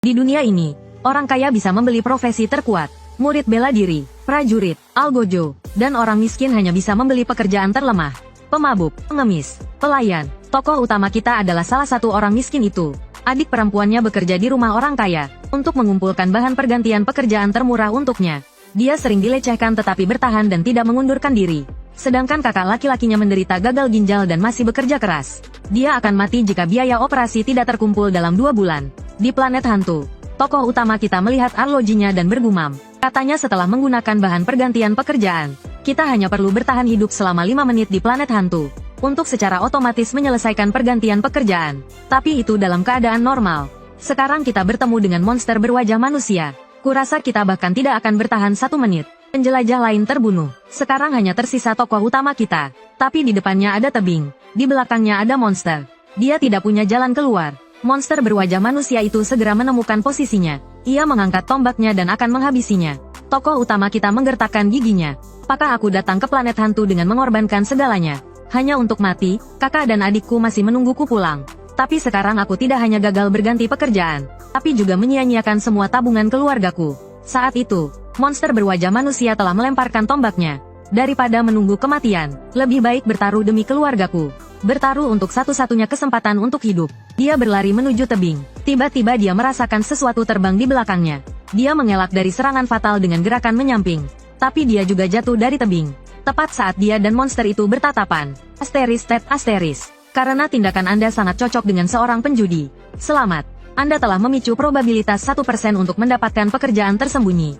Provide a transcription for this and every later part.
Di dunia ini, orang kaya bisa membeli profesi terkuat, murid bela diri, prajurit, algojo, dan orang miskin hanya bisa membeli pekerjaan terlemah. Pemabuk, pengemis, pelayan. Tokoh utama kita adalah salah satu orang miskin itu. Adik perempuannya bekerja di rumah orang kaya, untuk mengumpulkan bahan pergantian pekerjaan termurah untuknya. Dia sering dilecehkan tetapi bertahan dan tidak mengundurkan diri. Sedangkan kakak laki-lakinya menderita gagal ginjal dan masih bekerja keras. Dia akan mati jika biaya operasi tidak terkumpul dalam 2 bulan. Di planet hantu, tokoh utama kita melihat arlojinya dan bergumam. Katanya setelah menggunakan bahan pergantian pekerjaan, kita hanya perlu bertahan hidup selama 5 menit di planet hantu, untuk secara otomatis menyelesaikan pergantian pekerjaan. Tapi itu dalam keadaan normal. Sekarang kita bertemu dengan monster berwajah manusia. Kurasa kita bahkan tidak akan bertahan 1 menit. Penjelajah lain terbunuh. Sekarang hanya tersisa tokoh utama kita. Tapi di depannya ada tebing. Di belakangnya ada monster. Dia tidak punya jalan keluar. Monster berwajah manusia itu segera menemukan posisinya. Ia mengangkat tombaknya dan akan menghabisinya. Tokoh utama kita menggertakkan giginya. Apakah aku datang ke planet hantu dengan mengorbankan segalanya? Hanya untuk mati, kakak dan adikku masih menungguku pulang. Tapi sekarang aku tidak hanya gagal berganti pekerjaan, tapi juga menyia-nyiakan semua tabungan keluargaku. Saat itu, monster berwajah manusia telah melemparkan tombaknya. Daripada menunggu kematian, lebih baik bertaruh demi keluargaku. Bertaruh untuk satu-satunya kesempatan untuk hidup. Dia berlari menuju tebing. Tiba-tiba dia merasakan sesuatu terbang di belakangnya. Dia mengelak dari serangan fatal dengan gerakan menyamping. Tapi dia juga jatuh dari tebing. Tepat saat dia dan monster itu bertatapan. Asteris tet asteris. Karena tindakan Anda sangat cocok dengan seorang penjudi. Selamat. Anda telah memicu probabilitas 1% untuk mendapatkan pekerjaan tersembunyi.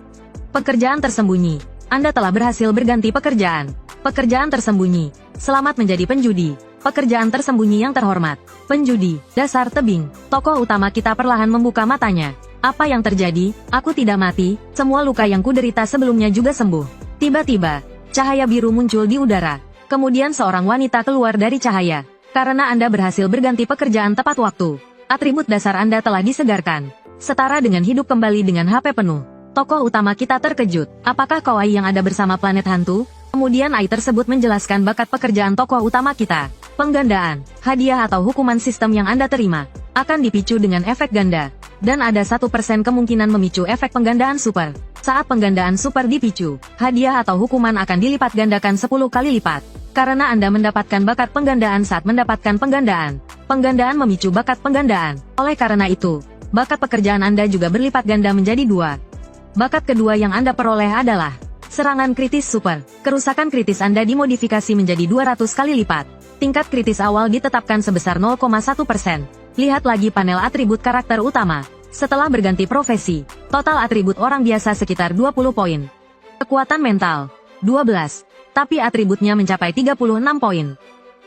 Pekerjaan tersembunyi. Anda telah berhasil berganti pekerjaan. Pekerjaan tersembunyi. Selamat menjadi penjudi. Pekerjaan tersembunyi yang terhormat. Penjudi, dasar tebing. Tokoh utama kita perlahan membuka matanya. Apa yang terjadi? Aku tidak mati. Semua luka yang kuderita sebelumnya juga sembuh. Tiba-tiba, cahaya biru muncul di udara. Kemudian seorang wanita keluar dari cahaya. Karena Anda berhasil berganti pekerjaan tepat waktu. Atribut dasar Anda telah disegarkan. Setara dengan hidup kembali dengan HP penuh. Tokoh utama kita terkejut. Apakah kau Ai yang ada bersama planet hantu? Kemudian Ai tersebut menjelaskan bakat pekerjaan tokoh utama kita. Penggandaan, hadiah atau hukuman sistem yang Anda terima, akan dipicu dengan efek ganda. Dan ada 1% kemungkinan memicu efek penggandaan super. Saat penggandaan super dipicu, hadiah atau hukuman akan dilipat gandakan 10 kali lipat. Karena Anda mendapatkan bakat penggandaan saat mendapatkan penggandaan. Penggandaan memicu bakat penggandaan. Oleh karena itu, bakat pekerjaan Anda juga berlipat ganda menjadi 2. Bakat kedua yang Anda peroleh adalah serangan kritis super. Kerusakan kritis Anda dimodifikasi menjadi 200 kali lipat. Tingkat kritis awal ditetapkan sebesar 0,1%. Lihat lagi panel atribut karakter utama. Setelah berganti profesi, total atribut orang biasa sekitar 20 poin. Kekuatan mental, 12. Tapi atributnya mencapai 36 poin.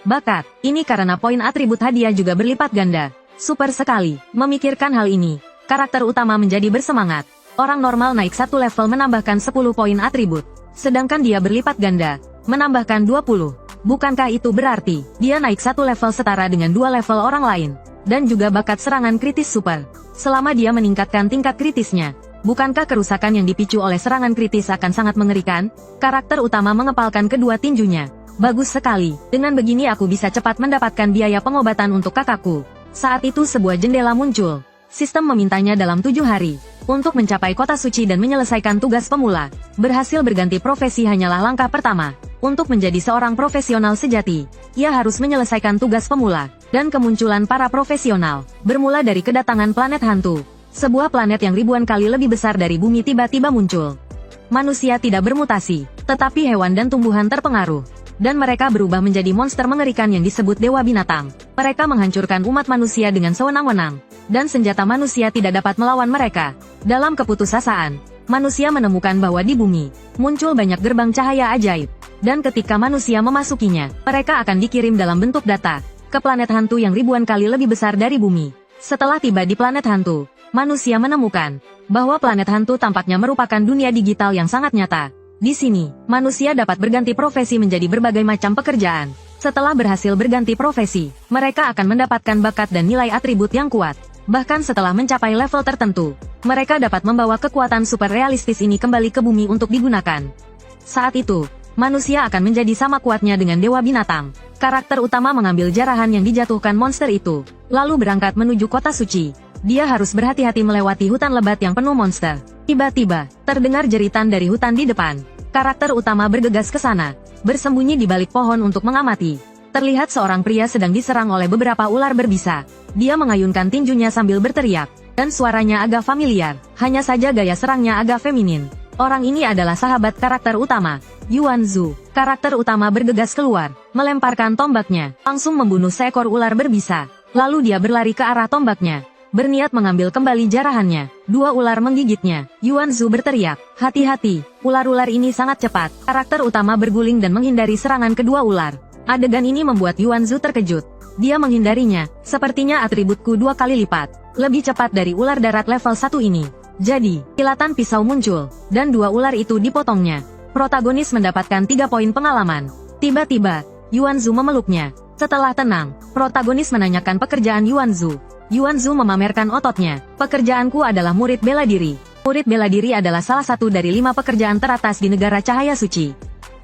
Bakat, ini karena poin atribut hadiah juga berlipat ganda. Super sekali. Memikirkan hal ini, karakter utama menjadi bersemangat. Orang normal naik 1 level menambahkan 10 poin atribut. Sedangkan dia berlipat ganda, menambahkan 20. Bukankah itu berarti, dia naik 1 level setara dengan 2 level orang lain? Dan juga bakat serangan kritis super. Selama dia meningkatkan tingkat kritisnya, bukankah kerusakan yang dipicu oleh serangan kritis akan sangat mengerikan? Karakter utama mengepalkan kedua tinjunya. Bagus sekali, dengan begini aku bisa cepat mendapatkan biaya pengobatan untuk kakakku. Saat itu sebuah jendela muncul. Sistem memintanya dalam 7 hari. Untuk mencapai kota suci dan menyelesaikan tugas pemula. Berhasil berganti profesi hanyalah langkah pertama. Untuk menjadi seorang profesional sejati, ia harus menyelesaikan tugas pemula. Dan kemunculan para profesional, bermula dari kedatangan planet hantu. Sebuah planet yang ribuan kali lebih besar dari bumi tiba-tiba muncul. Manusia tidak bermutasi, tetapi hewan dan tumbuhan terpengaruh. Dan mereka berubah menjadi monster mengerikan yang disebut Dewa Binatang. Mereka menghancurkan umat manusia dengan sewenang-wenang. Dan senjata manusia tidak dapat melawan mereka. Dalam keputusasaan, manusia menemukan bahwa di bumi, muncul banyak gerbang cahaya ajaib. Dan ketika manusia memasukinya, mereka akan dikirim dalam bentuk data ke planet hantu yang ribuan kali lebih besar dari bumi. Setelah tiba di planet hantu, manusia menemukan bahwa planet hantu tampaknya merupakan dunia digital yang sangat nyata. Di sini, manusia dapat berganti profesi menjadi berbagai macam pekerjaan. Setelah berhasil berganti profesi, mereka akan mendapatkan bakat dan nilai atribut yang kuat. Bahkan setelah mencapai level tertentu, mereka dapat membawa kekuatan super realistis ini kembali ke bumi untuk digunakan. Saat itu, manusia akan menjadi sama kuatnya dengan Dewa Binatang. Karakter utama mengambil jarahan yang dijatuhkan monster itu, lalu berangkat menuju kota suci. Dia harus berhati-hati melewati hutan lebat yang penuh monster. Tiba-tiba, terdengar jeritan dari hutan di depan. Karakter utama bergegas ke sana, bersembunyi di balik pohon untuk mengamati. Terlihat seorang pria sedang diserang oleh beberapa ular berbisa. Dia mengayunkan tinjunya sambil berteriak, dan suaranya agak familiar, hanya saja gaya serangnya agak feminin. Orang ini adalah sahabat karakter utama, Yuan Zhu. Karakter utama bergegas keluar, melemparkan tombaknya, langsung membunuh seekor ular berbisa. Lalu dia berlari ke arah tombaknya, berniat mengambil kembali jarahannya. Dua ular menggigitnya. Yuan Zhu berteriak, "Hati-hati, ular-ular ini sangat cepat." Karakter utama berguling dan menghindari serangan kedua ular. Adegan ini membuat Yuan Zhu terkejut. Dia menghindarinya, sepertinya atributku 2 kali lipat, lebih cepat dari ular darat level 1 ini. Jadi, kilatan pisau muncul, dan 2 ular itu dipotongnya. Protagonis mendapatkan 3 poin pengalaman. Tiba-tiba, Yuan Zhu memeluknya. Setelah tenang, protagonis menanyakan pekerjaan Yuan Zhu. Yuan Zhu memamerkan ototnya. "Pekerjaanku adalah murid bela diri." Murid bela diri adalah salah satu dari 5 pekerjaan teratas di negara cahaya suci.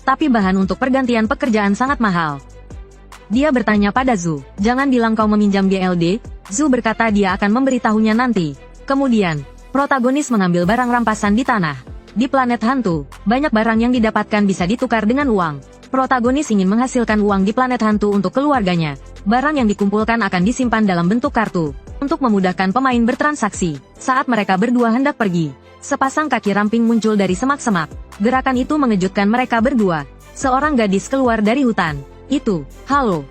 Tapi bahan untuk pergantian pekerjaan sangat mahal. Dia bertanya pada Zhu, "Jangan bilang kau meminjam GLD?" Zhu berkata dia akan memberitahunya nanti. Kemudian, protagonis mengambil barang rampasan di tanah. Di planet hantu, banyak barang yang didapatkan bisa ditukar dengan uang. Protagonis ingin menghasilkan uang di planet hantu untuk keluarganya. Barang yang dikumpulkan akan disimpan dalam bentuk kartu, untuk memudahkan pemain bertransaksi. Saat mereka berdua hendak pergi, sepasang kaki ramping muncul dari semak-semak. Gerakan itu mengejutkan mereka berdua. Seorang gadis keluar dari hutan. "Itu, halo,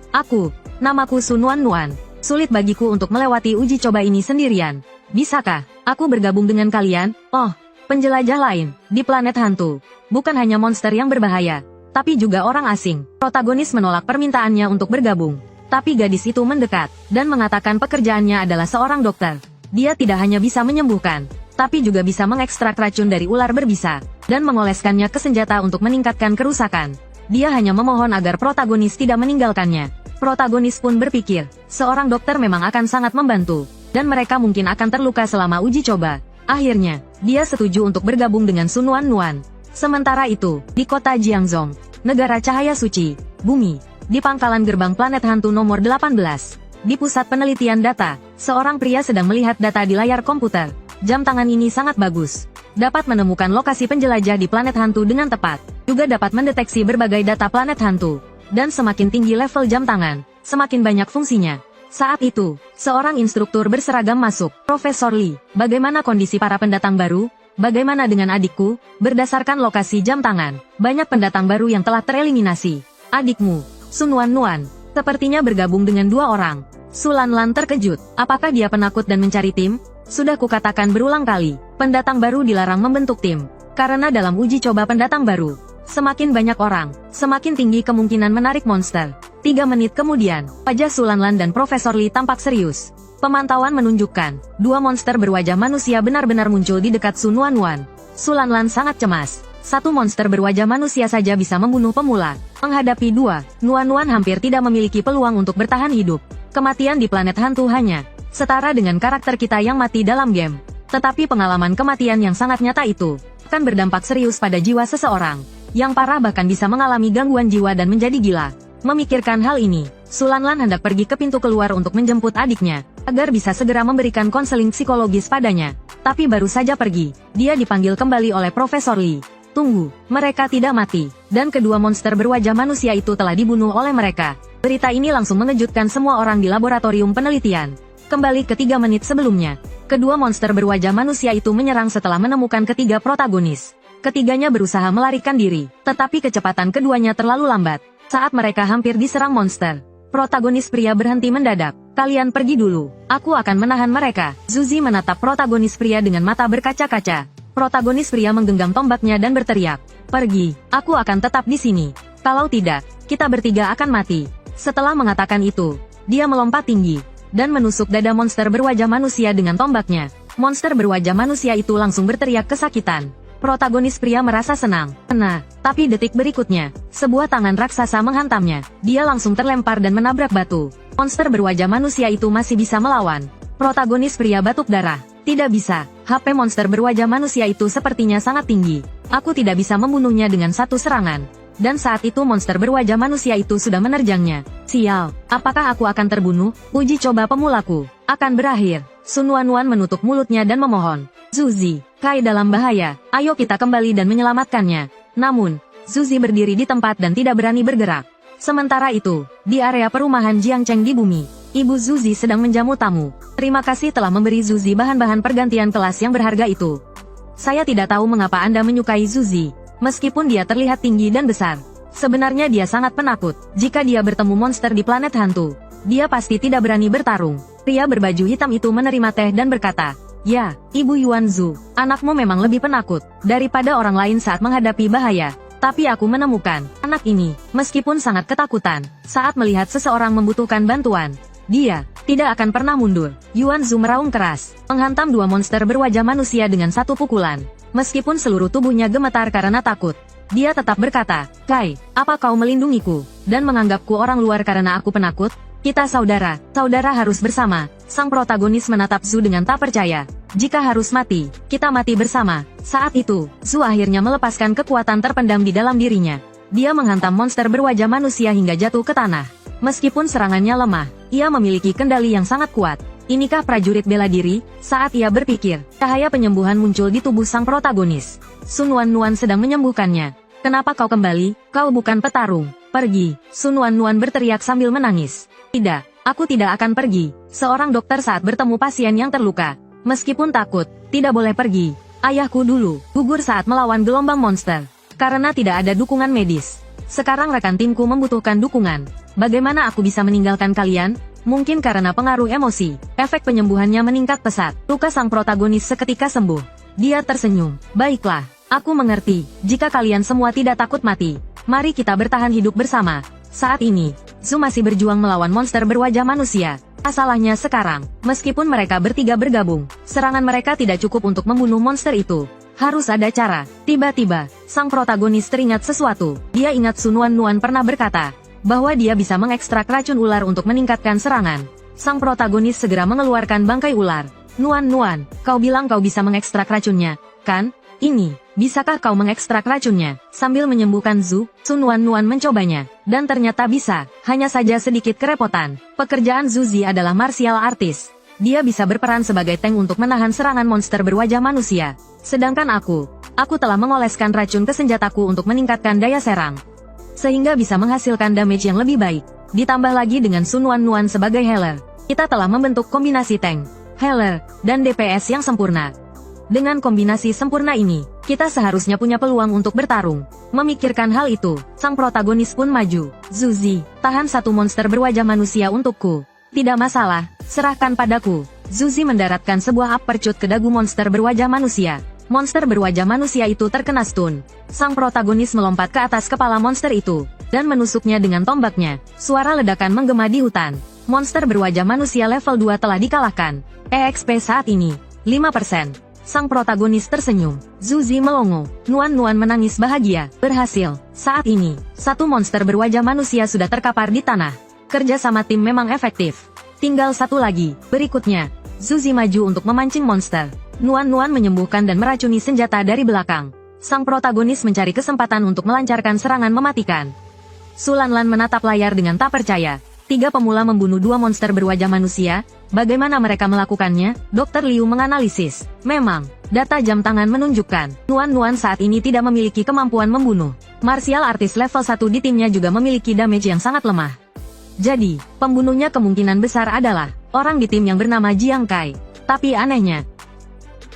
namaku Sun Wan Nuan. Sulit bagiku untuk melewati uji coba ini sendirian. Bisakah aku bergabung dengan kalian?" "Oh, penjelajah lain, di planet hantu. Bukan hanya monster yang berbahaya, tapi juga orang asing." Protagonis menolak permintaannya untuk bergabung. Tapi gadis itu mendekat, dan mengatakan pekerjaannya adalah seorang dokter. Dia tidak hanya bisa menyembuhkan, tapi juga bisa mengekstrak racun dari ular berbisa, dan mengoleskannya ke senjata untuk meningkatkan kerusakan. Dia hanya memohon agar protagonis tidak meninggalkannya. Protagonis pun berpikir, seorang dokter memang akan sangat membantu, dan mereka mungkin akan terluka selama uji coba. Akhirnya, dia setuju untuk bergabung dengan Sun Wan Nuan. Sementara itu, di kota Jiangzhong, negara cahaya suci, bumi, di pangkalan gerbang planet hantu nomor 18, di pusat penelitian data, seorang pria sedang melihat data di layar komputer. Jam tangan ini sangat bagus. Dapat menemukan lokasi penjelajah di planet hantu dengan tepat. Juga dapat mendeteksi berbagai data planet hantu. Dan semakin tinggi level jam tangan, semakin banyak fungsinya. Saat itu, seorang instruktur berseragam masuk. "Profesor Lee, bagaimana kondisi para pendatang baru? Bagaimana dengan adikku?" Berdasarkan lokasi jam tangan, banyak pendatang baru yang telah tereliminasi. "Adikmu, Sun Wan Nuan, sepertinya bergabung dengan 2 orang. Su Lanlan terkejut. Apakah dia penakut dan mencari tim? Sudah kukatakan berulang kali, pendatang baru dilarang membentuk tim. Karena dalam uji coba pendatang baru, semakin banyak orang, semakin tinggi kemungkinan menarik monster." 3 menit kemudian, wajah Su Lanlan dan Profesor Lee tampak serius. Pemantauan menunjukkan, 2 monster berwajah manusia benar-benar muncul di dekat Sun Wan Nuan. Su Lanlan sangat cemas. 1 monster berwajah manusia saja bisa membunuh pemula. Menghadapi 2, Nuan Nuan hampir tidak memiliki peluang untuk bertahan hidup. Kematian di planet hantu hanya setara dengan karakter kita yang mati dalam game. Tetapi pengalaman kematian yang sangat nyata itu akan berdampak serius pada jiwa seseorang. Yang parah bahkan bisa mengalami gangguan jiwa dan menjadi gila. Memikirkan hal ini, Su Lanlan hendak pergi ke pintu keluar untuk menjemput adiknya, agar bisa segera memberikan konseling psikologis padanya. Tapi baru saja pergi, dia dipanggil kembali oleh Profesor Lee. "Tunggu, mereka tidak mati, dan kedua monster berwajah manusia itu telah dibunuh oleh mereka." Berita ini langsung mengejutkan semua orang di laboratorium penelitian. Kembali ke 3 menit sebelumnya, kedua monster berwajah manusia itu menyerang setelah menemukan ketiga protagonis. Ketiganya berusaha melarikan diri, tetapi kecepatan keduanya terlalu lambat. Saat mereka hampir diserang monster, protagonis pria berhenti mendadak. "Kalian pergi dulu, aku akan menahan mereka." Zuzi menatap protagonis pria dengan mata berkaca-kaca. Protagonis pria menggenggam tombaknya dan berteriak, "Pergi, aku akan tetap di sini. Kalau tidak, kita bertiga akan mati." Setelah mengatakan itu, dia melompat tinggi, dan menusuk dada monster berwajah manusia dengan tombaknya. Monster berwajah manusia itu langsung berteriak kesakitan. Protagonis pria merasa senang. Tapi detik berikutnya, sebuah tangan raksasa menghantamnya. Dia langsung terlempar dan menabrak batu. Monster berwajah manusia itu masih bisa melawan. Protagonis pria batuk darah. "Tidak bisa, HP monster berwajah manusia itu sepertinya sangat tinggi. Aku tidak bisa membunuhnya dengan 1 serangan." Dan saat itu monster berwajah manusia itu sudah menerjangnya. "Sial, apakah aku akan terbunuh? Uji coba pemulaku akan berakhir." Sun Wanwan menutup mulutnya dan memohon. Zuzi, Kai dalam bahaya, ayo kita kembali dan menyelamatkannya. Namun, Zuzi berdiri di tempat dan tidak berani bergerak. Sementara itu, di area perumahan Jiangcheng di bumi, Ibu Zuzi sedang menjamu tamu. Terima kasih telah memberi Zuzi bahan-bahan pergantian kelas yang berharga itu. Saya tidak tahu mengapa Anda menyukai Zuzi, meskipun dia terlihat tinggi dan besar. Sebenarnya dia sangat penakut. Jika dia bertemu monster di planet hantu, dia pasti tidak berani bertarung. Pria berbaju hitam itu menerima teh dan berkata, "Ya, Ibu Yuan Zhu, anakmu memang lebih penakut daripada orang lain saat menghadapi bahaya. Tapi aku menemukan anak ini, meskipun sangat ketakutan, saat melihat seseorang membutuhkan bantuan, dia tidak akan pernah mundur." Yuan Zhu meraung keras, menghantam dua monster berwajah manusia dengan satu pukulan. Meskipun seluruh tubuhnya gemetar karena takut, dia tetap berkata, "Kai, apa kau melindungiku dan menganggapku orang luar karena aku penakut? Kita saudara harus bersama." Sang protagonis menatap Zhu dengan tak percaya. "Jika harus mati, kita mati bersama." Saat itu, Zhu akhirnya melepaskan kekuatan terpendam di dalam dirinya. Dia menghantam monster berwajah manusia hingga jatuh ke tanah. Meskipun serangannya lemah, ia memiliki kendali yang sangat kuat. Inikah prajurit bela diri? Saat ia berpikir, cahaya penyembuhan muncul di tubuh sang protagonis. Sun Wanwan sedang menyembuhkannya. "Kenapa kau kembali? Kau bukan petarung. Pergi!" Sun Wanwan berteriak sambil menangis. "Tidak, aku tidak akan pergi." Seorang dokter saat bertemu pasien yang terluka. Meskipun takut, tidak boleh pergi. Ayahku dulu gugur saat melawan gelombang monster. Karena tidak ada dukungan medis. Sekarang rekan timku membutuhkan dukungan. Bagaimana aku bisa meninggalkan kalian? Mungkin karena pengaruh emosi, efek penyembuhannya meningkat pesat. Luka sang protagonis seketika sembuh. Dia tersenyum. "Baiklah, aku mengerti. Jika kalian semua tidak takut mati, mari kita bertahan hidup bersama." Saat ini, Zhu masih berjuang melawan monster berwajah manusia. Masalahnya sekarang, meskipun mereka bertiga bergabung, serangan mereka tidak cukup untuk membunuh monster itu. Harus ada cara. Tiba-tiba, sang protagonis teringat sesuatu. Dia ingat Sun Wanwan pernah berkata bahwa dia bisa mengekstrak racun ular untuk meningkatkan serangan. Sang protagonis segera mengeluarkan bangkai ular. Nuan, kau bilang kau bisa mengekstrak racunnya, kan? Ini, bisakah kau mengekstrak racunnya?" Sambil menyembuhkan Zhu, Sun Wanwan mencobanya. Dan ternyata bisa, hanya saja sedikit kerepotan. Pekerjaan Zuzi adalah martial artist. Dia bisa berperan sebagai tank untuk menahan serangan monster berwajah manusia. Sedangkan aku telah mengoleskan racun ke senjataku untuk meningkatkan daya serang. Sehingga bisa menghasilkan damage yang lebih baik. Ditambah lagi dengan Sun Wanwan sebagai healer. Kita telah membentuk kombinasi tank, healer, dan DPS yang sempurna. Dengan kombinasi sempurna ini, kita seharusnya punya peluang untuk bertarung. Memikirkan hal itu, sang protagonis pun maju. "Zuzi, tahan satu monster berwajah manusia untukku." "Tidak masalah, serahkan padaku." Zuzi mendaratkan sebuah uppercut ke dagu monster berwajah manusia. Monster berwajah manusia itu terkena stun. Sang protagonis melompat ke atas kepala monster itu, dan menusuknya dengan tombaknya. Suara ledakan menggema di hutan. Monster berwajah manusia level 2 telah dikalahkan. EXP saat ini, 5%. Sang protagonis tersenyum. Zuzi melongo. Nuan menangis bahagia. Berhasil. Saat ini, satu monster berwajah manusia sudah terkapar di tanah. Kerja sama tim memang efektif. Tinggal satu lagi. Berikutnya, Zuzi maju untuk memancing monster. Nuan menyembuhkan dan meracuni senjata dari belakang. Sang protagonis mencari kesempatan untuk melancarkan serangan mematikan. Sulanlan menatap layar dengan tak percaya. 3 pemula membunuh 2 monster berwajah manusia. Bagaimana mereka melakukannya? Dr. Liu menganalisis. Memang, data jam tangan menunjukkan Nuan saat ini tidak memiliki kemampuan membunuh. Martial artist level 1 di timnya juga memiliki damage yang sangat lemah. Jadi, pembunuhnya kemungkinan besar adalah orang di tim yang bernama Jiang Kai. Tapi anehnya,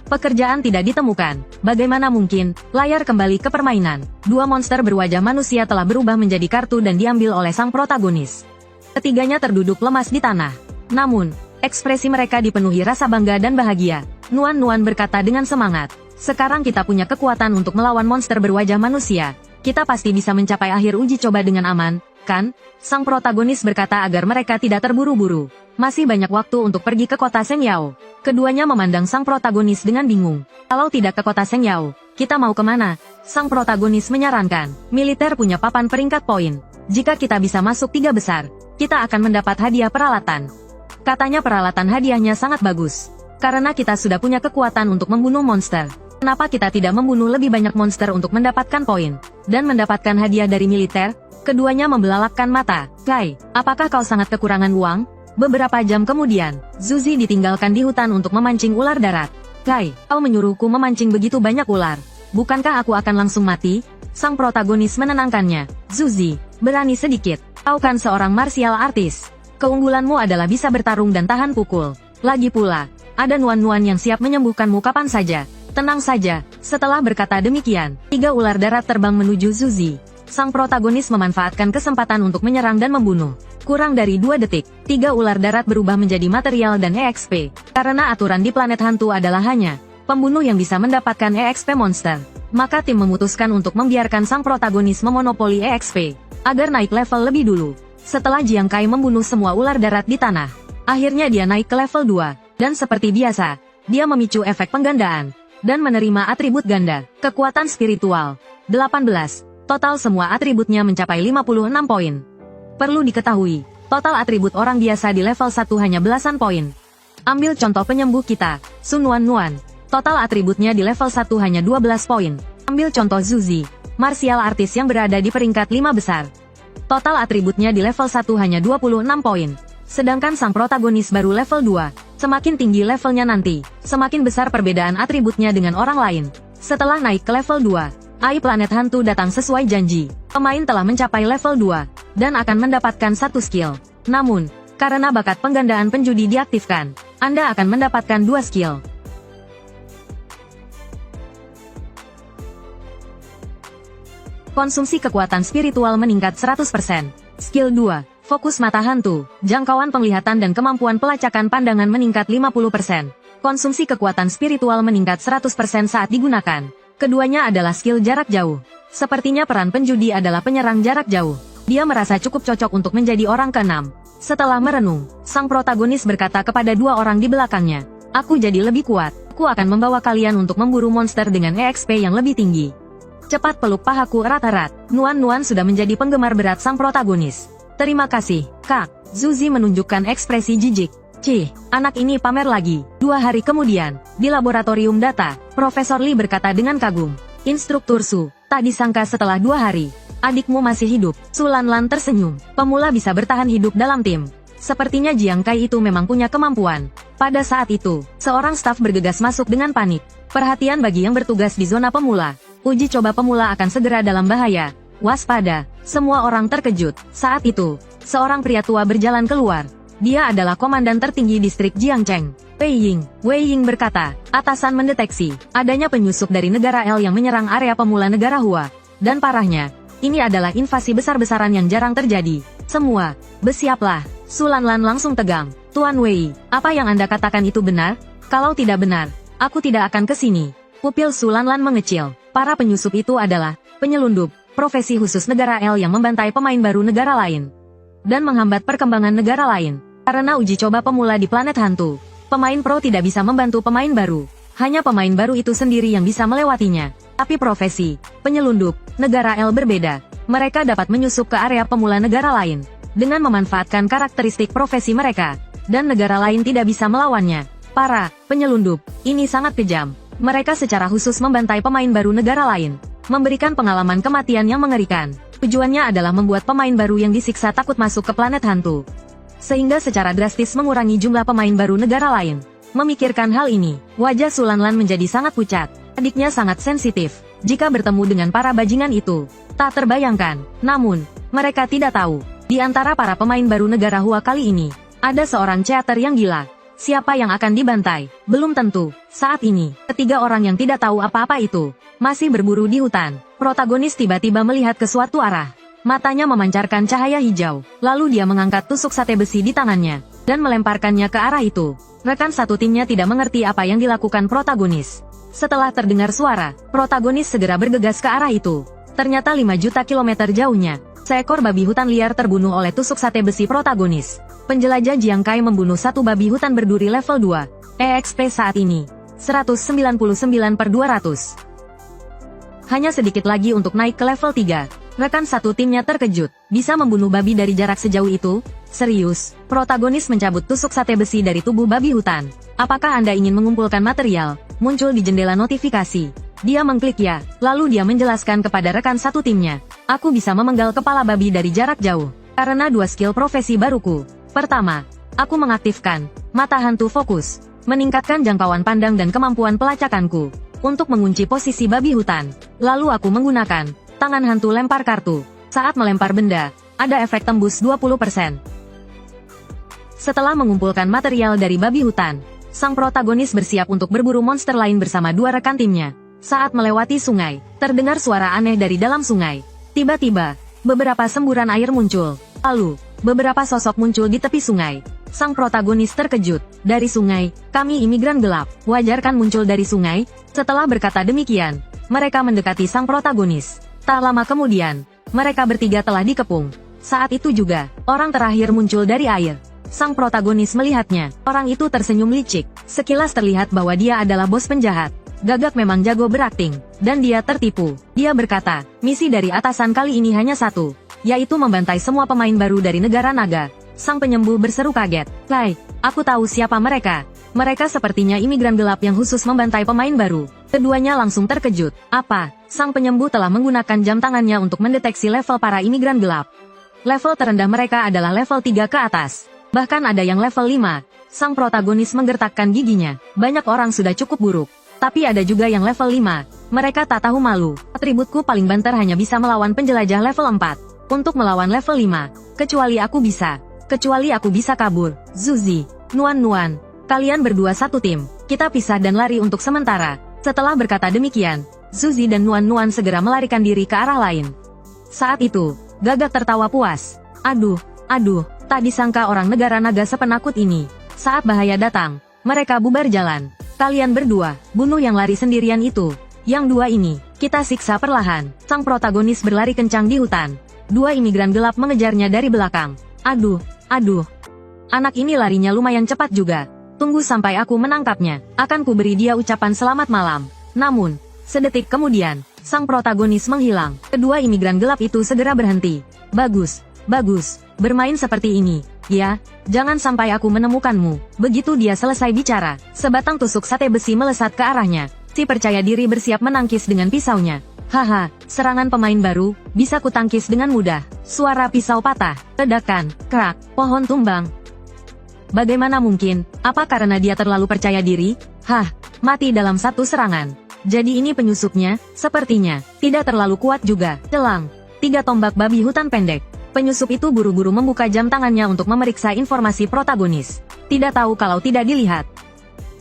pekerjaan tidak ditemukan. Bagaimana mungkin? Layar kembali ke permainan. 2 monster berwajah manusia telah berubah menjadi kartu dan diambil oleh sang protagonis. Ketiganya terduduk lemas di tanah. Namun, ekspresi mereka dipenuhi rasa bangga dan bahagia. Nuan berkata dengan semangat. "Sekarang kita punya kekuatan untuk melawan monster berwajah manusia. Kita pasti bisa mencapai akhir uji coba dengan aman, kan?" Sang protagonis berkata agar mereka tidak terburu-buru. Masih banyak waktu untuk pergi ke kota Sengyao. Keduanya memandang sang protagonis dengan bingung. "Kalau tidak ke kota Sengyao, kita mau kemana?" Sang protagonis menyarankan. "Militer punya papan peringkat poin. Jika kita bisa masuk 3 besar, kita akan mendapat hadiah peralatan." Katanya peralatan hadiahnya sangat bagus. Karena kita sudah punya kekuatan untuk membunuh monster. Kenapa kita tidak membunuh lebih banyak monster untuk mendapatkan poin dan mendapatkan hadiah dari militer? Keduanya membelalakkan mata. "Kai, apakah kau sangat kekurangan uang?" Beberapa jam kemudian, Zuzi ditinggalkan di hutan untuk memancing ular darat. Kai, kau menyuruhku memancing begitu banyak ular. Bukankah aku akan langsung mati? Sang protagonis menenangkannya. Zuzi, berani sedikit. Kau kan seorang martial artist. Keunggulanmu adalah bisa bertarung dan tahan pukul. Lagi pula, ada nuan-nuan yang siap menyembuhkanmu kapan saja. Tenang saja. Setelah berkata demikian, 3 ular darat terbang menuju Zuzi. Sang protagonis memanfaatkan kesempatan untuk menyerang dan membunuh. Kurang dari 2 detik, 3 ular darat berubah menjadi material dan EXP. Karena aturan di planet hantu adalah hanya pembunuh yang bisa mendapatkan EXP monster. Maka tim memutuskan untuk membiarkan sang protagonis memonopoli EXP, agar naik level lebih dulu. Setelah Jiang Kai membunuh semua ular darat di tanah, akhirnya dia naik ke level 2, dan seperti biasa, dia memicu efek penggandaan, dan menerima atribut ganda, kekuatan spiritual. 18. Total semua atributnya mencapai 56 poin. Perlu diketahui, total atribut orang biasa di level 1 hanya belasan poin. Ambil contoh penyembuh kita, Sun Wan Nuan. Total atributnya di level 1 hanya 12 poin. Ambil contoh Zuzi, martial artist yang berada di peringkat 5 besar. Total atributnya di level 1 hanya 26 poin. Sedangkan sang protagonis baru level 2. Semakin tinggi levelnya nanti, semakin besar perbedaan atributnya dengan orang lain. Setelah naik ke level 2, AI Planet Hantu datang sesuai janji. Pemain telah mencapai level 2, dan akan mendapatkan 1 skill. Namun, karena bakat penggandaan penjudi diaktifkan, Anda akan mendapatkan 2 skill. Konsumsi kekuatan spiritual meningkat 100%. Skill 2. Fokus mata hantu. Jangkauan penglihatan dan kemampuan pelacakan pandangan meningkat 50%. Konsumsi kekuatan spiritual meningkat 100% saat digunakan. Keduanya adalah skill jarak jauh. Sepertinya peran penjudi adalah penyerang jarak jauh. Dia merasa cukup cocok untuk menjadi orang ke-6. Setelah merenung, sang protagonis berkata kepada 2 orang di belakangnya, "Aku jadi lebih kuat. Aku akan membawa kalian untuk memburu monster dengan EXP yang lebih tinggi." Cepat peluk pahaku erat-erat. Nuan-nuan sudah menjadi penggemar berat sang protagonis. Terima kasih, Kak. Zuzi menunjukkan ekspresi jijik. Cih, anak ini pamer lagi. 2 hari kemudian, di laboratorium data, Profesor Li berkata dengan kagum. Instruktur Su, tak disangka setelah 2 hari, adikmu masih hidup. Su Lanlan tersenyum. Pemula bisa bertahan hidup dalam tim. Sepertinya Jiang Kai itu memang punya kemampuan. Pada saat itu, seorang staf bergegas masuk dengan panik. Perhatian bagi yang bertugas di zona pemula. Uji coba pemula akan segera dalam bahaya. Waspada. Semua orang terkejut. Saat itu, seorang pria tua berjalan keluar. Dia adalah komandan tertinggi distrik Jiangcheng. Wei Ying berkata, atasan mendeteksi adanya penyusup dari negara L yang menyerang area pemula negara Hua. Dan parahnya, ini adalah invasi besar-besaran yang jarang terjadi. Semua, bersiaplah. Su Lanlan langsung tegang. Tuan Wei, apa yang Anda katakan itu benar? Kalau tidak benar, aku tidak akan ke sini. Pupil Su Lanlan mengecil. Para penyusup itu adalah penyelundup, profesi khusus negara L yang membantai pemain baru negara lain. Dan menghambat perkembangan negara lain. Karena uji coba pemula di planet hantu, pemain pro tidak bisa membantu pemain baru. Hanya pemain baru itu sendiri yang bisa melewatinya. Tapi profesi, penyelundup, negara L berbeda. Mereka dapat menyusup ke area pemula negara lain. Dengan memanfaatkan karakteristik profesi mereka. Dan negara lain tidak bisa melawannya. Para penyelundup, ini sangat kejam. Mereka secara khusus membantai pemain baru negara lain. Memberikan pengalaman kematian yang mengerikan. Tujuannya adalah membuat pemain baru yang disiksa takut masuk ke planet hantu. Sehingga secara drastis mengurangi jumlah pemain baru negara lain. Memikirkan hal ini, wajah Su Lanlan menjadi sangat pucat. Adiknya sangat sensitif. Jika bertemu dengan para bajingan itu, tak terbayangkan. Namun, mereka tidak tahu. Di antara para pemain baru negara Hua kali ini, ada seorang theater yang gila. Siapa yang akan dibantai? Belum tentu. Saat ini, ketiga orang yang tidak tahu apa-apa itu, masih berburu di hutan. Protagonis tiba-tiba melihat ke suatu arah. Matanya memancarkan cahaya hijau. Lalu dia mengangkat tusuk sate besi di tangannya, dan melemparkannya ke arah itu. Rekan satu timnya tidak mengerti apa yang dilakukan protagonis. Setelah terdengar suara, protagonis segera bergegas ke arah itu. Ternyata 5 juta kilometer jauhnya, seekor babi hutan liar terbunuh oleh tusuk sate besi protagonis. Penjelajah Jiang Kai membunuh satu babi hutan berduri level 2. EXP saat ini, 199/200. Hanya sedikit lagi untuk naik ke level 3. Rekan satu timnya terkejut. Bisa membunuh babi dari jarak sejauh itu? Serius? Protagonis mencabut tusuk sate besi dari tubuh babi hutan. Apakah Anda ingin mengumpulkan material? Muncul di jendela notifikasi. Dia mengklik ya, lalu dia menjelaskan kepada rekan satu timnya. Aku bisa memenggal kepala babi dari jarak jauh. Karena 2 skill profesi baruku. Pertama, Aku mengaktifkan mata hantu fokus, meningkatkan jangkauan pandang dan kemampuan pelacakanku untuk mengunci posisi babi hutan. Lalu aku menggunakan tangan hantu lempar kartu. Saat melempar benda, ada efek tembus 20%. Setelah mengumpulkan material dari babi hutan, sang protagonis bersiap untuk berburu monster lain bersama dua rekan timnya. Saat melewati sungai, terdengar suara aneh dari dalam sungai. Tiba-tiba, beberapa semburan air muncul. Lalu, beberapa sosok muncul di tepi sungai. Sang protagonis terkejut. Dari sungai, kami imigran gelap. Wajar kan muncul dari sungai? Setelah berkata demikian, mereka mendekati sang protagonis. Tak lama kemudian, mereka bertiga telah dikepung. Saat itu juga, orang terakhir muncul dari air. Sang protagonis melihatnya. Orang itu tersenyum licik. Sekilas terlihat bahwa dia adalah bos penjahat. Gagak memang jago berakting, dan dia tertipu. Dia berkata, misi dari atasan kali ini hanya satu, yaitu membantai semua pemain baru dari negara naga. Sang penyembuh berseru kaget. Hai, aku tahu siapa mereka. Mereka sepertinya imigran gelap yang khusus membantai pemain baru. Keduanya langsung terkejut. Apa? Sang penyembuh telah menggunakan jam tangannya untuk mendeteksi level para imigran gelap. Level terendah mereka adalah level 3 ke atas. Bahkan ada yang level 5. Sang protagonis menggertakkan giginya. Banyak orang sudah cukup buruk. Tapi ada juga yang level 5. Mereka tak tahu malu. Atributku paling banter hanya bisa melawan penjelajah level 4. Untuk melawan level 5. Kecuali aku bisa kabur. Zuzi, Nuan, kalian berdua satu tim. Kita pisah dan lari untuk sementara. Setelah berkata demikian, Zuzi dan Nuan segera melarikan diri ke arah lain. Saat itu, Gagak tertawa puas. Aduh, tak disangka orang negara naga sepenakut ini. Saat bahaya datang, mereka bubar jalan. Kalian berdua, bunuh yang lari sendirian itu. Yang dua ini, kita siksa perlahan. Sang protagonis berlari kencang di hutan. Dua imigran gelap mengejarnya dari belakang. Aduh. Anak ini larinya lumayan cepat juga. Tunggu sampai aku menangkapnya. Akan kuberi dia ucapan selamat malam. Namun, sedetik kemudian, sang protagonis menghilang. Kedua imigran gelap itu segera berhenti. Bagus. Bermain seperti ini. Ya, jangan sampai aku menemukanmu. Begitu dia selesai bicara, sebatang tusuk sate besi melesat ke arahnya. Si percaya diri bersiap menangkis dengan pisaunya. Haha, serangan pemain baru, bisa kutangkis dengan mudah. Suara pisau patah, ledakan, kerak, pohon tumbang. Bagaimana mungkin? Apa karena dia terlalu percaya diri? Hah, mati dalam satu serangan. Jadi ini penyusupnya, sepertinya, tidak terlalu kuat juga. Celang, 3 tombak babi hutan pendek. Penyusup itu buru-buru membuka jam tangannya untuk memeriksa informasi protagonis. Tidak tahu kalau tidak dilihat.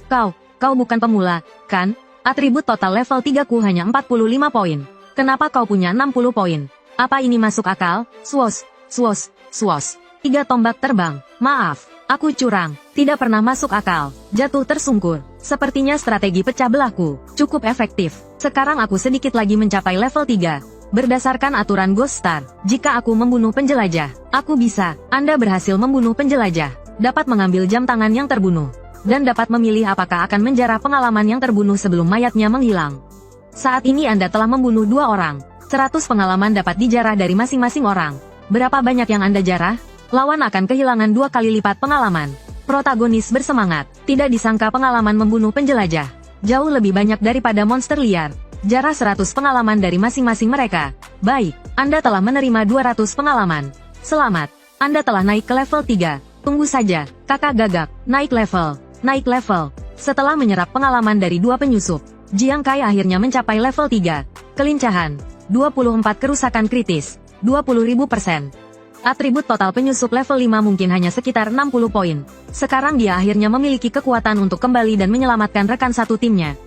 Kau bukan pemula, kan? Atribut total level 3-ku hanya 45 poin. Kenapa kau punya 60 poin? Apa ini masuk akal? Swos. 3 tombak terbang. Maaf, aku curang. Tidak pernah masuk akal. Jatuh tersungkur. Sepertinya strategi pecah belahku cukup efektif. Sekarang aku sedikit lagi mencapai level 3. Berdasarkan aturan Ghost Star, jika aku membunuh penjelajah, aku bisa. Anda berhasil membunuh penjelajah, dapat mengambil jam tangan yang terbunuh, dan dapat memilih apakah akan menjarah pengalaman yang terbunuh sebelum mayatnya menghilang. Saat ini Anda telah membunuh 2 orang. 100 pengalaman dapat dijarah dari masing-masing orang. Berapa banyak yang Anda jarah? Lawan akan kehilangan 2 kali lipat pengalaman. Protagonis bersemangat. Tidak disangka pengalaman membunuh penjelajah jauh lebih banyak daripada monster liar. Jarah 100 pengalaman dari masing-masing mereka. Baik, Anda telah menerima 200 pengalaman. Selamat, Anda telah naik ke level 3. Tunggu saja, kakak Gagak, naik level. Setelah menyerap pengalaman dari 2 penyusup, Jiang Kai akhirnya mencapai level 3. Kelincahan, 24 kerusakan kritis, 20.000%. Atribut total penyusup level 5 mungkin hanya sekitar 60 poin. Sekarang dia akhirnya memiliki kekuatan untuk kembali dan menyelamatkan rekan satu timnya.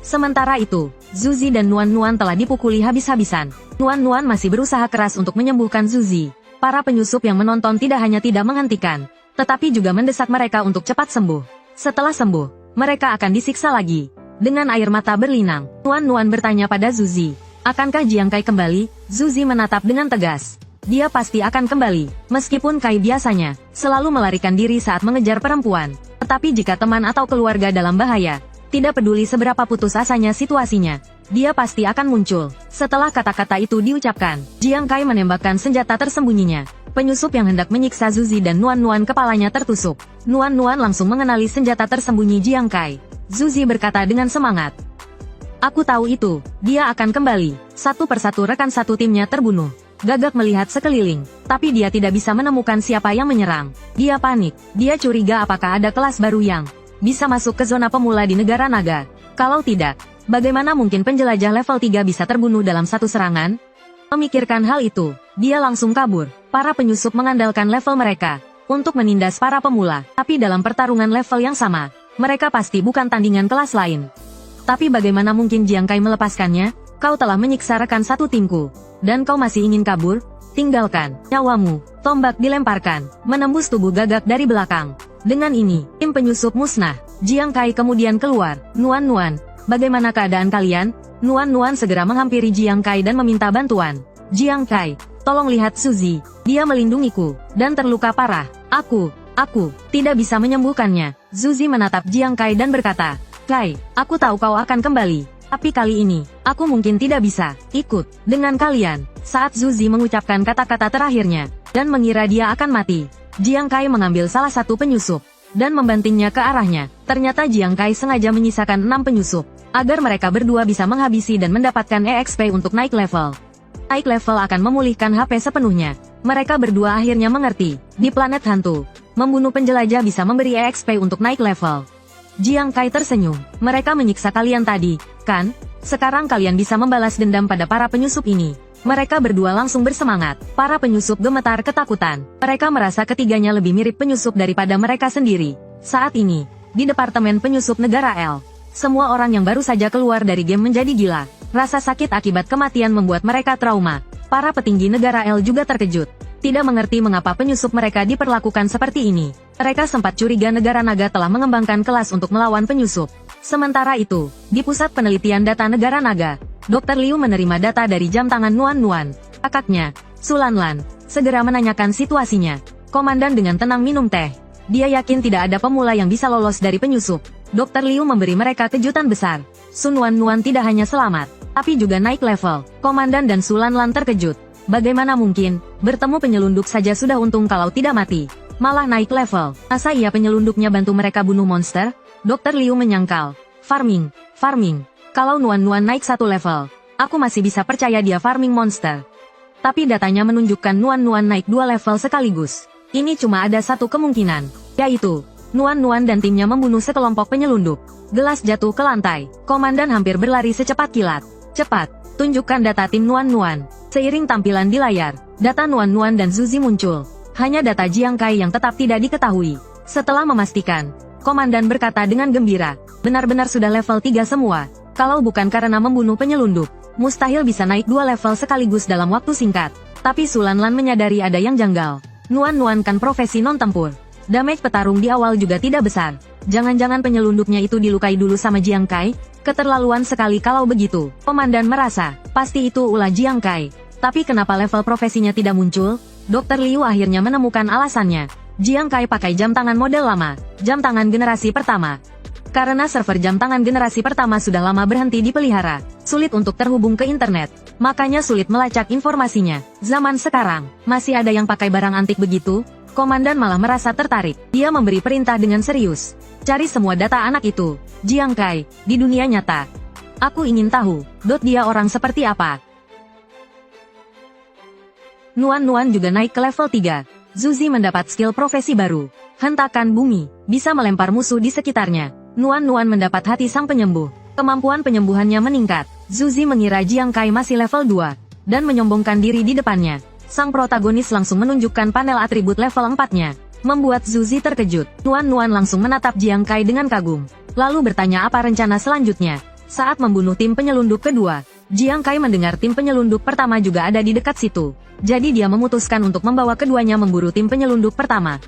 Sementara itu, Zuzi dan Nuan telah dipukuli habis-habisan. Nuan masih berusaha keras untuk menyembuhkan Zuzi. Para penyusup yang menonton tidak hanya tidak menghentikan, tetapi juga mendesak mereka untuk cepat sembuh. Setelah sembuh, mereka akan disiksa lagi. Dengan air mata berlinang, Nuan bertanya pada Zuzi, akankah Jiang Kai kembali? Zuzi menatap dengan tegas. Dia pasti akan kembali, meskipun Kai biasanya selalu melarikan diri saat mengejar perempuan. Tetapi jika teman atau keluarga dalam bahaya, tidak peduli seberapa putus asanya situasinya, dia pasti akan muncul. Setelah kata-kata itu diucapkan, Jiang Kai menembakkan senjata tersembunyinya. Penyusup yang hendak menyiksa Zuzi dan Nuan kepalanya tertusuk. Nuan langsung mengenali senjata tersembunyi Jiang Kai. Zuzi berkata dengan semangat. Aku tahu itu, dia akan kembali. Satu persatu rekan satu timnya terbunuh. Gagak melihat sekeliling, tapi dia tidak bisa menemukan siapa yang menyerang. Dia panik. Dia curiga apakah ada kelas baru yang bisa masuk ke zona pemula di negara naga. Kalau tidak, bagaimana mungkin penjelajah level 3 bisa terbunuh dalam satu serangan? Memikirkan hal itu, dia langsung kabur. Para penyusup mengandalkan level mereka untuk menindas para pemula. Tapi dalam pertarungan level yang sama, mereka pasti bukan tandingan kelas lain. Tapi bagaimana mungkin Jiang Kai melepaskannya? Kau telah menyiksa rekan satu timku, dan kau masih ingin kabur? Tinggalkan nyawamu. Tombak dilemparkan, menembus tubuh Gagak dari belakang. Dengan ini, tim penyusup musnah. Jiang Kai kemudian keluar. Nuan, bagaimana keadaan kalian? Nuan segera menghampiri Jiang Kai dan meminta bantuan. Jiang Kai, tolong lihat Suzy. Dia melindungiku, dan terluka parah. Aku tidak bisa menyembuhkannya. Suzy menatap Jiang Kai dan berkata, Kai, aku tahu kau akan kembali. Tapi kali ini, aku mungkin tidak bisa ikut dengan kalian. Saat Suzy mengucapkan kata-kata terakhirnya, dan mengira dia akan mati, Jiang Kai mengambil salah satu penyusup, dan membantingnya ke arahnya. Ternyata Jiang Kai sengaja menyisakan 6 penyusup, agar mereka berdua bisa menghabisi dan mendapatkan EXP untuk naik level. Naik level akan memulihkan HP sepenuhnya. Mereka berdua akhirnya mengerti, di planet hantu, membunuh penjelajah bisa memberi EXP untuk naik level. Jiang Kai tersenyum. Mereka menyiksa kalian tadi, kan? Sekarang kalian bisa membalas dendam pada para penyusup ini. Mereka berdua langsung bersemangat. Para penyusup gemetar ketakutan. Mereka merasa ketiganya lebih mirip penyusup daripada mereka sendiri. Saat ini, di Departemen Penyusup Negara L, semua orang yang baru saja keluar dari game menjadi gila. Rasa sakit akibat kematian membuat mereka trauma. Para petinggi negara L juga terkejut. Tidak mengerti mengapa penyusup mereka diperlakukan seperti ini. Mereka sempat curiga negara naga telah mengembangkan kelas untuk melawan penyusup. Sementara itu, di Pusat Penelitian Data Negara Naga, Dr. Liu menerima data dari jam tangan Nuan. Kakaknya, Sulanlan, segera menanyakan situasinya. Komandan dengan tenang minum teh. Dia yakin tidak ada pemula yang bisa lolos dari penyusup. Dr. Liu memberi mereka kejutan besar. Nuan tidak hanya selamat, tapi juga naik level. Komandan dan Sulanlan terkejut. Bagaimana mungkin, bertemu penyelundup saja sudah untung kalau tidak mati. Malah naik level. Masa iya penyelundupnya bantu mereka bunuh monster? Dr. Liu menyangkal. Farming. Kalau Nuan naik satu level, aku masih bisa percaya dia farming monster. Tapi datanya menunjukkan Nuan naik 2 level sekaligus. Ini cuma ada satu kemungkinan, yaitu Nuan dan timnya membunuh sekelompok penyelundup. Gelas jatuh ke lantai. Komandan hampir berlari secepat kilat. Cepat, tunjukkan data tim Nuan. Seiring tampilan di layar, data Nuan dan Suzy muncul. Hanya data Jiang Kai yang tetap tidak diketahui. Setelah memastikan, komandan berkata dengan gembira, benar-benar sudah level 3 semua. Kalau bukan karena membunuh penyelundup, mustahil bisa naik 2 level sekaligus dalam waktu singkat. Tapi Sulanlan menyadari ada yang janggal. Nuan kan profesi non-tempur. Damage petarung di awal juga tidak besar. Jangan-jangan penyelundupnya itu dilukai dulu sama Jiang Kai? Keterlaluan sekali kalau begitu. Komandan merasa, pasti itu ulah Jiang Kai. Tapi kenapa level profesinya tidak muncul? Dr. Liu akhirnya menemukan alasannya. Jiang Kai pakai jam tangan model lama, jam tangan generasi pertama. Karena server jam tangan generasi pertama sudah lama berhenti dipelihara, sulit untuk terhubung ke internet, makanya sulit melacak informasinya. Zaman sekarang, masih ada yang pakai barang antik begitu? Komandan malah merasa tertarik. Dia memberi perintah dengan serius. Cari semua data anak itu, Jiang Kai, di dunia nyata. Aku ingin tahu, dia orang seperti apa? Nuan juga naik ke level 3. Suzy mendapat skill profesi baru. Hentakan bumi, bisa melempar musuh di sekitarnya. Nuan mendapat hati sang penyembuh. Kemampuan penyembuhannya meningkat. Suzy mengira Jiang Kai masih level 2, dan menyombongkan diri di depannya. Sang protagonis langsung menunjukkan panel atribut level 4-nya. Membuat Suzy terkejut. Nuan langsung menatap Jiang Kai dengan kagum. Lalu bertanya apa rencana selanjutnya. Saat membunuh tim penyelundup kedua, Jiang Kai mendengar tim penyelundup pertama juga ada di dekat situ. Jadi dia memutuskan untuk membawa keduanya memburu tim penyelundup pertama.